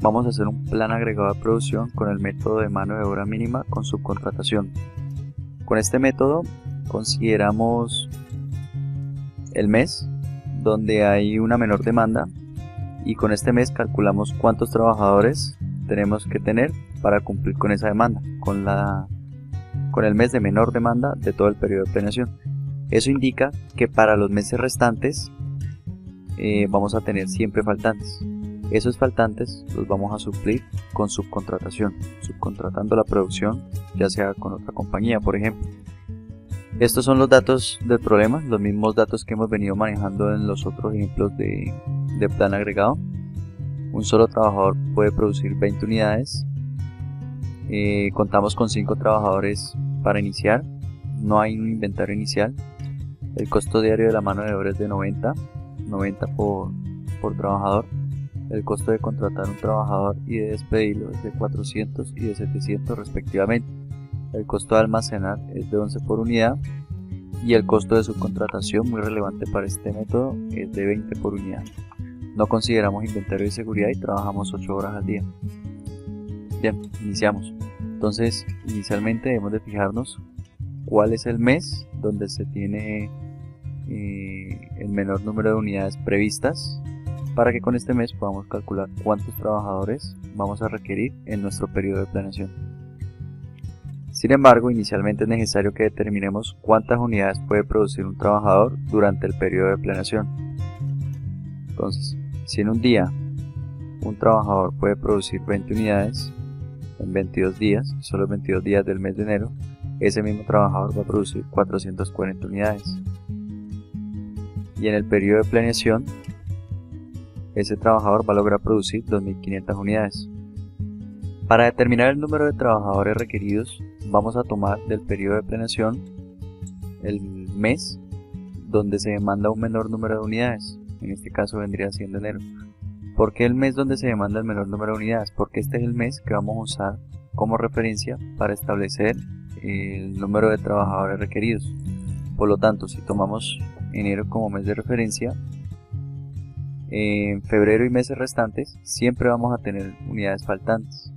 vamos a hacer un plan agregado de producción con el método de mano de obra mínima con subcontratación. Con este método consideramos el mes donde hay una menor demanda y con este mes calculamos cuántos trabajadores tenemos que tener para cumplir con esa demanda, con el mes de menor demanda de todo el periodo de planeación. Eso indica que para los meses restantes vamos a tener siempre faltantes. Esos faltantes los vamos a suplir con subcontratación, subcontratando la producción, ya sea con otra compañía, por ejemplo. Estos son los datos del problema, los mismos datos que hemos venido manejando en los otros ejemplos de plan agregado. Un solo trabajador puede producir 20 unidades. Contamos con 5 trabajadores para iniciar. No hay un inventario inicial. El costo diario de la mano de obra es de 90 por trabajador. El costo de contratar un trabajador y de despedirlo es de 400 y de 700 respectivamente. El costo de almacenar es de 11 por unidad y el costo de subcontratación, muy relevante para este método, es de 20 por unidad. No consideramos inventario de seguridad y trabajamos 8 horas al día. Bien, iniciamos. Entonces, inicialmente debemos de fijarnos cuál es el mes donde se tiene el menor número de unidades previstas, para que con este mes podamos calcular cuántos trabajadores vamos a requerir en nuestro periodo de planeación. Sin embargo, inicialmente es necesario que determinemos cuántas unidades puede producir un trabajador durante el periodo de planeación. Entonces, si en un día un trabajador puede producir 20 unidades en 22 días, solo 22 días del mes de enero, ese mismo trabajador va a producir 440 unidades. Y en el periodo de planeación, ese trabajador va a lograr producir 2.500 unidades. Para determinar el número de trabajadores requeridos, vamos a tomar del periodo de planeación el mes donde se demanda un menor número de unidades. En este caso vendría siendo enero. ¿Por qué el mes donde se demanda el menor número de unidades? Porque este es el mes que vamos a usar como referencia para establecer el número de trabajadores requeridos. Por lo tanto, si tomamos enero como mes de referencia, en febrero y meses restantes siempre vamos a tener unidades faltantes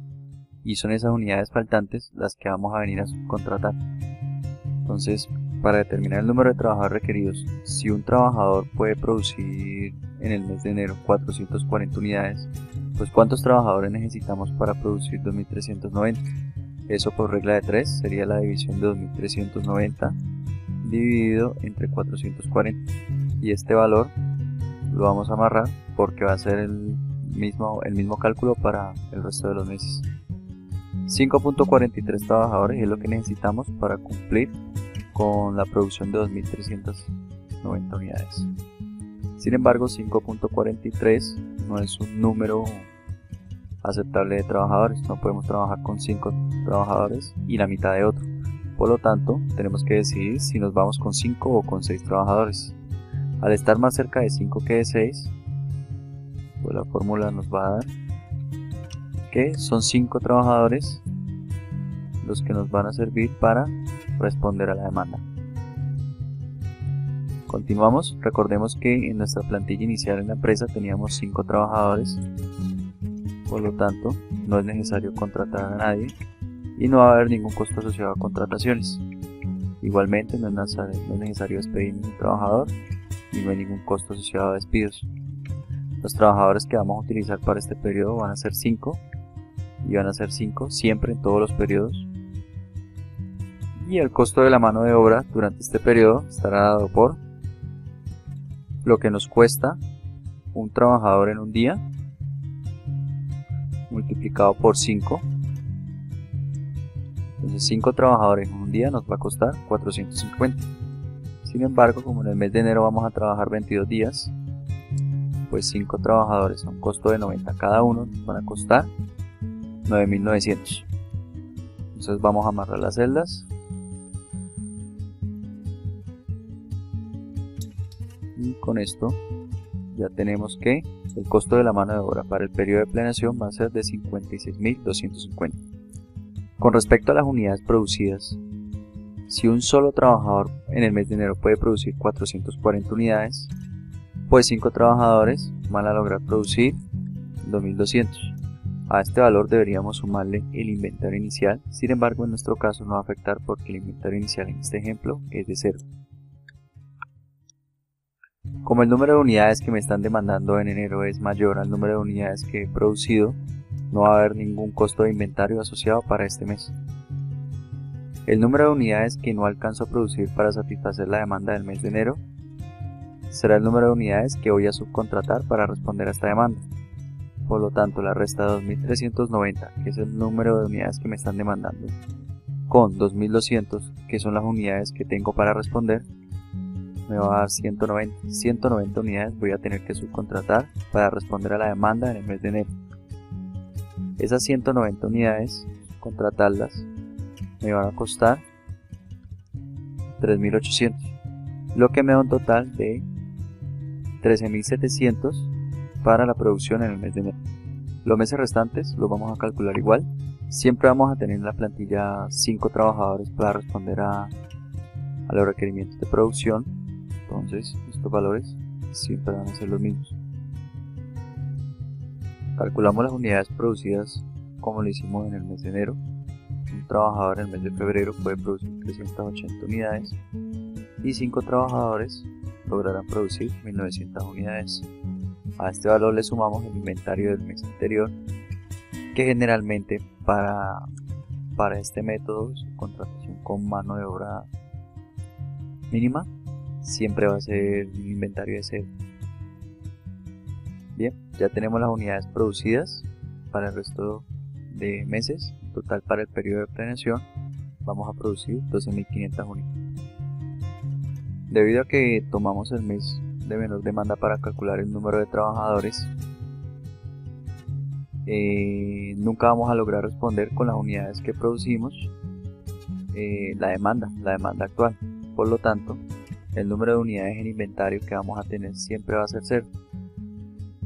y son esas unidades faltantes las que vamos a venir a subcontratar. Entonces, para determinar el número de trabajadores requeridos, si un trabajador puede producir en el mes de enero 440 unidades, pues ¿cuántos trabajadores necesitamos para producir 2.390? Eso por regla de 3 sería la división de 2.390 dividido entre 440, y este valor lo vamos a amarrar porque va a ser el mismo cálculo para el resto de los meses. 5.43 trabajadores es lo que necesitamos para cumplir con la producción de 2.390 unidades. Sin embargo, 5.43 no es un número aceptable de trabajadores. No podemos trabajar con 5 trabajadores y la mitad de otro. Por lo tanto, tenemos que decidir si nos vamos con 5 o con 6 trabajadores. Al estar más cerca de 5 que de 6, pues la fórmula nos va a dar que son 5 trabajadores los que nos van a servir para responder a la demanda. Continuamos. Recordemos que en nuestra plantilla inicial en la empresa teníamos 5 trabajadores, por lo tanto no es necesario contratar a nadie y no va a haber ningún costo asociado a contrataciones. Igualmente no es necesario despedir ningún trabajador y no hay ningún costo asociado a despidos. Los trabajadores que vamos a utilizar para este periodo van a ser 5 y van a ser 5 siempre en todos los periodos. Y el costo de la mano de obra durante este periodo estará dado por lo que nos cuesta un trabajador en un día multiplicado por 5. Entonces 5 trabajadores en un día nos va a costar 450. Sin embargo, como en el mes de enero vamos a trabajar 22 días, pues 5 trabajadores a un costo de 90 cada uno nos van a costar 9.900. Entonces vamos a amarrar las celdas y con esto ya tenemos que el costo de la mano de obra para el periodo de planeación va a ser de 56.250. Con respecto a las unidades producidas, si un solo trabajador en el mes de enero puede producir 440 unidades, pues 5 trabajadores van a lograr producir 2.200. A este valor deberíamos sumarle el inventario inicial, sin embargo en nuestro caso no va a afectar porque el inventario inicial en este ejemplo es de 0. Como el número de unidades que me están demandando en enero es mayor al número de unidades que he producido, no va a haber ningún costo de inventario asociado para este mes. El número de unidades que no alcanzo a producir para satisfacer la demanda del mes de enero será el número de unidades que voy a subcontratar para responder a esta demanda. Por lo tanto, la resta de 2390, que es el número de unidades que me están demandando, con 2200, que son las unidades que tengo para responder, me va a dar 190. 190 unidades voy a tener que subcontratar para responder a la demanda en el mes de enero. Esas 190 unidades, contratarlas, me van a costar 3.800, lo que me da un total de 13.700 para la producción en el mes de enero. Los meses restantes los vamos a calcular igual. Siempre vamos a tener en la plantilla 5 trabajadores para responder a los requerimientos de producción. Entonces estos valores siempre van a ser los mismos. Calculamos las unidades producidas como lo hicimos en el mes de enero. Un trabajador en el mes de febrero puede producir 380 unidades y 5 trabajadores lograrán producir 1900 unidades. A este valor le sumamos el inventario del mes anterior, que generalmente para este método, su contratación con mano de obra mínima, siempre va a ser un inventario de 0. Bien, ya tenemos las unidades producidas para el resto de meses. En total, para el periodo de planeación vamos a producir 12.500 unidades. Debido a que tomamos el mes de menor demanda para calcular el número de trabajadores, nunca vamos a lograr responder con las unidades que producimos la demanda actual. Por lo tanto, el número de unidades en inventario que vamos a tener siempre va a ser 0,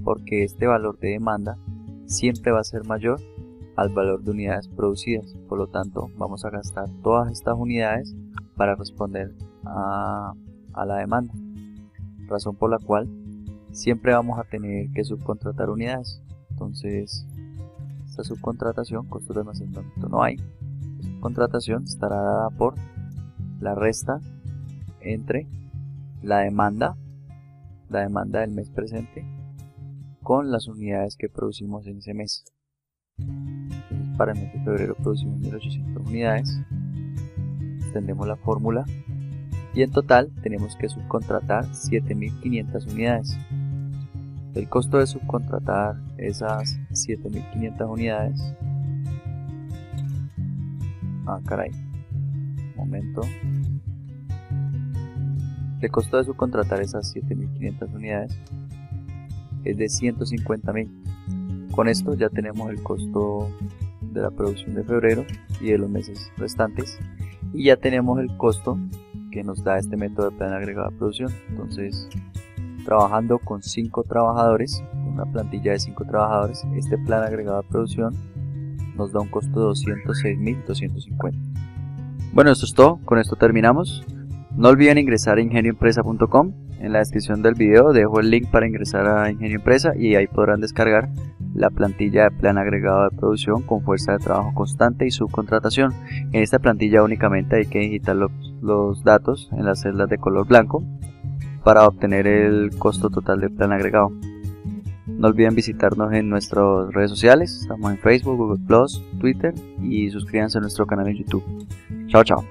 porque este valor de demanda siempre va a ser mayor al valor de unidades producidas. Por lo tanto, vamos a gastar todas estas unidades para responder a la demanda, razón por la cual siempre vamos a tener que subcontratar unidades. Entonces, esta subcontratación, costos de almacenamiento no hay. La subcontratación estará dada por la resta entre la demanda del mes presente con las unidades que producimos en ese mes. Entonces, para el mes de febrero producimos 1800 unidades, extendemos la fórmula y en total tenemos que subcontratar 7500 unidades. El costo de subcontratar esas 7500 unidades, el costo de subcontratar esas 7500 unidades es de 150.000. Con esto ya tenemos el costo de la producción de febrero y de los meses restantes, y ya tenemos el costo que nos da este método de plan agregado de producción. Entonces, trabajando con 5 trabajadores, con una plantilla de 5 trabajadores, este plan agregado de producción nos da un costo de 206.250. Bueno, esto es todo, con esto terminamos. No olviden ingresar a ingenioempresa.com. En la descripción del video dejo el link para ingresar a Ingenio Empresa y ahí podrán descargar la plantilla de plan agregado de producción con fuerza de trabajo constante y subcontratación. En esta plantilla únicamente hay que digitar los datos en las celdas de color blanco para obtener el costo total del plan agregado. No olviden visitarnos en nuestras redes sociales. Estamos en Facebook, Google+, Twitter y suscríbanse a nuestro canal en YouTube. Chao, chao.